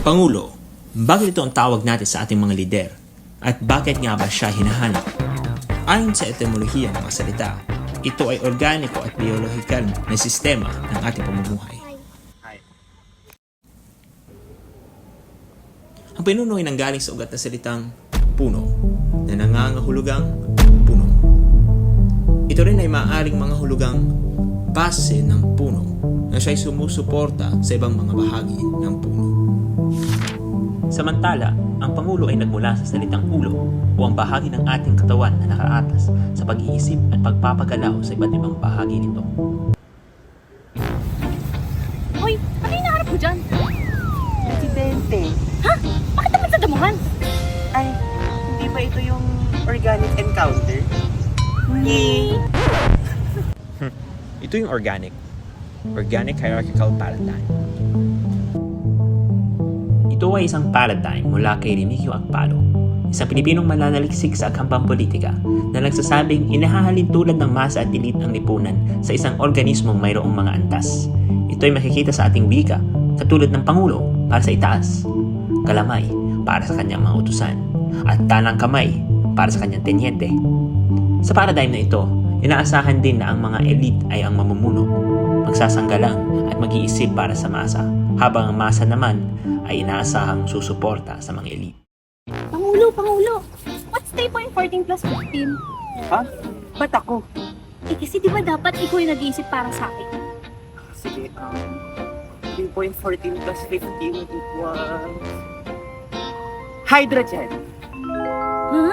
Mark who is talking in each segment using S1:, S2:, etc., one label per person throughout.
S1: Pangulo, bakit ito ang tawag natin sa ating mga lider? At bakit nga ba siya hinahanap? Ayon sa etimolohiya ng mga salita, ito ay organiko at biyolohikal na sistema ng ating pamumuhay. Ang pinuno ay nanggaling sa ugat na salitang puno, na nangangahulugang puno. Ito rin ay maaaring mga hulugang base ng puno na siya'y sumusuporta sa ibang mga bahagi ng puno. Samantala, ang Pangulo ay nagmula sa salitang ulo o ang bahagi ng ating katawan na nakaatas sa pag-iisip at pagpapagalaw sa iba't ibang bahagi nito.
S2: Hoy, ano yung naharap mo dyan?
S3: Presidente.
S2: Ha? Bakit naman sa damuhan?
S3: Ay, hindi ba ito yung organic encounter?
S2: Hindi.
S1: Ito yung organic hierarchical paradigm. Ito ay isang paradigm mula kay Remigio Agpalo, isang Pilipinong mananaliksik sa akampang politika na nagsasabing inahahalin tulad ng masa at elite ang lipunan sa isang organismong mayroong mga antas. Ito ay makikita sa ating wika, katulad ng Pangulo para sa itaas, kalamay para sa kanyang mga utusan, at tanang kamay para sa kanyang tenyente. Sa paradigm na ito, inaasahan din na ang mga elite ay ang mamumuno, magsasanggalang at mag-iisip para sa masa, habang ang masa naman ay inaasahang susuporta sa mga elite.
S2: Pangulo, what's 3.14 plus 15?
S3: Ha? Ba't ako?
S2: Eh kasi di ba dapat ikaw yung nag-iisip para sa akin?
S3: Sige, 3.14 plus 15 equals... hydrogen.
S2: Ha?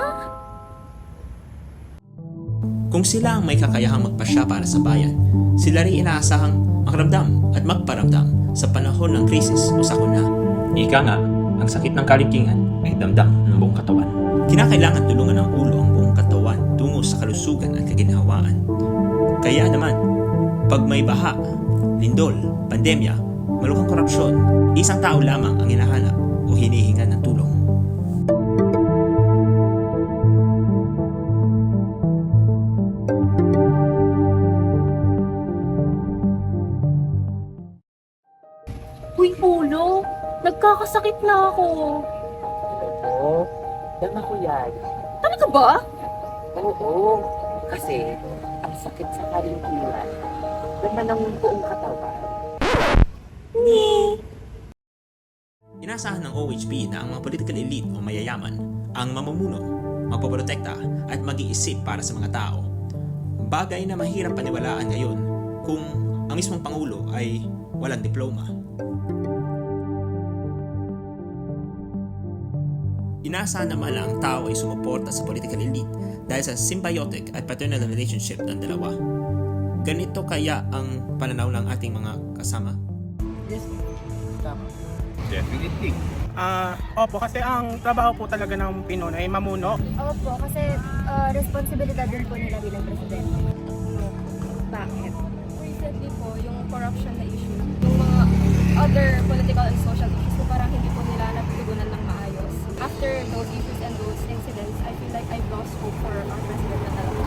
S1: Kung sila ang may kakayahang magpasya para sa bayan, sila rin inaasahang makaramdam at magparamdam sa panahon ng krisis o sakuna. Ika nga, ang sakit ng kaligtingan ay damdam ng buong katawan. Kinakailangan tulungan ng ulo ang buong katawan tungo sa kalusugan at kaginhawaan. Kaya naman, pag may baha, lindol, pandemya, malukang korupsyon, isang tao lamang ang hinahanap o hinihingan ng tulong.
S2: Uy, ulo, nagkakasakit na ako.
S3: Oo, dama ko yan.
S2: Talaga ba?
S3: Oo, kasi ang sakit sa kalintingan, dama ng buong katawan.
S1: Inasahan ng OHP na ang mga political elite o mayayaman ang mamumuno, magpoprotekta at mag-iisip para sa mga tao. Bagay na mahirap paniwalaan ngayon kung ang mismong Pangulo ay walang diploma. Inaasahan naman na ang tao ay sumuporta sa political elite dahil sa symbiotic at paternal relationship ng dalawa. Ganito kaya ang pananaw ng ating mga kasama?
S3: Yes, tama.
S4: Definitely.
S5: Opo, kasi ang trabaho po talaga ng Pinoy ay mamuno.
S6: Opo, kasi responsibilidad din po nila bilang presidente.
S2: Bakit?
S6: Recently po, yung corruption na issue, yung mga other political and social issues, so parang hindi po nila natutugunan ng maayos. After those issues and those incidents, I feel like I've lost hope for our president na talaga.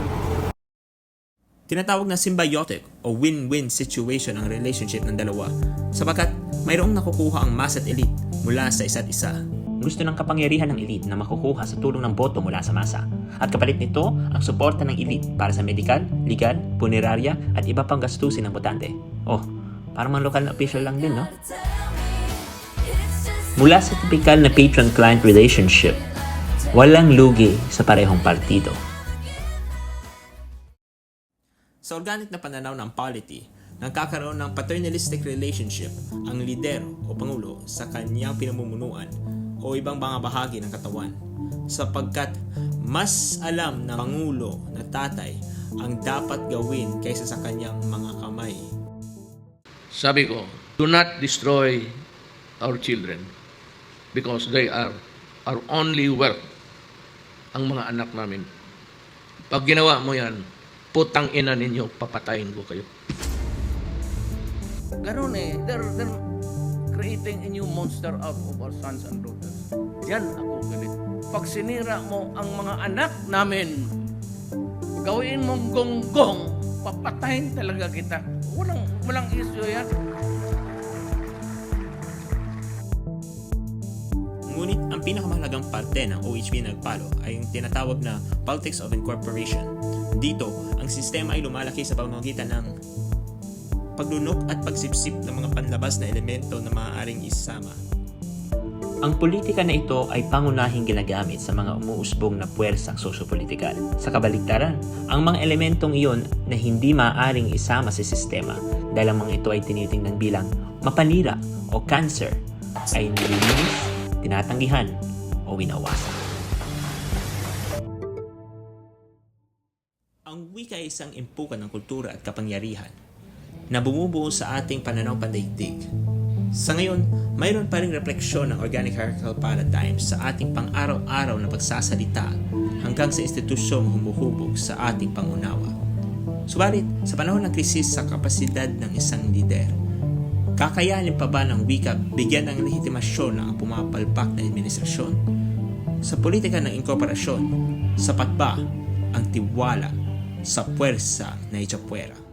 S1: Tinatawag na symbiotic o win-win situation ang relationship ng dalawa sapagkat mayroong nakukuha ang mass at elite mula sa isa't isa. Gusto ng kapangyarihan ng elite na makukuha sa tulong ng boto mula sa masa at kapalit nito ang suporta ng elite para sa medikal, legal, punerarya at iba pang gastusin ng botante. Oh, parang mga lokal na official lang din, no? Mula sa typical na patron-client relationship, walang lugi sa parehong partido. Sa organic na pananaw ng polity, nagkakaroon ng paternalistic relationship ang lider o pangulo sa kanyang pinamumunuan o ibang mga bahagi ng katawan sapagkat mas alam ng pangulo na tatay ang dapat gawin kaysa sa kanyang mga kamay.
S4: Sabi ko, do not destroy our children because they are our only wealth. Ang mga anak namin. Pag ginawa mo yan, putang ina ninyo, papatayin ko kayo. Ganun eh. They're creating a new monster out of our sons and daughters. Yan ako galit. Pag sinira mo ang mga anak namin, gawin mong gonggong, papatayin talaga kita. Walang issue yan.
S1: Ngunit ang pinakamahalagang parte ng OHP na nagpalo ay yung tinatawag na politics of incorporation. Dito, ang sistema ay lumalaki sa pamamagitan ng paglunok at pagsipsip ng mga panlabas na elemento na maaaring isama. Ang politika na ito ay pangunahing ginagamit sa mga umuusbong na puwersang sosyo-politikal. Sa kabaligtaran, ang mga elementong iyon na hindi maaaring isama sa sistema dahil ang mga ito ay tinitingnan bilang mapanira o cancer ay nililinis, tinatanggihan o winawasan. Ang wika ay isang impukan ng kultura at kapangyarihan na bumubuo sa ating pananaw pandaigdig. Sa ngayon, mayroon pa ring refleksyon ng organic hierarchical paradigm sa ating pang-araw-araw na pagsasalita hanggang sa institusyong humuhubog sa ating pangunawa. Subalit, sa panahon ng krisis sa kapasidad ng isang lider, kakayanin pa ba ng wika bigyan ng legitimasyon ng pumapalpak na administrasyon? Sa politika ng inkorporasyon, sapat ba ang tiwala sa puwersa na itsapwera?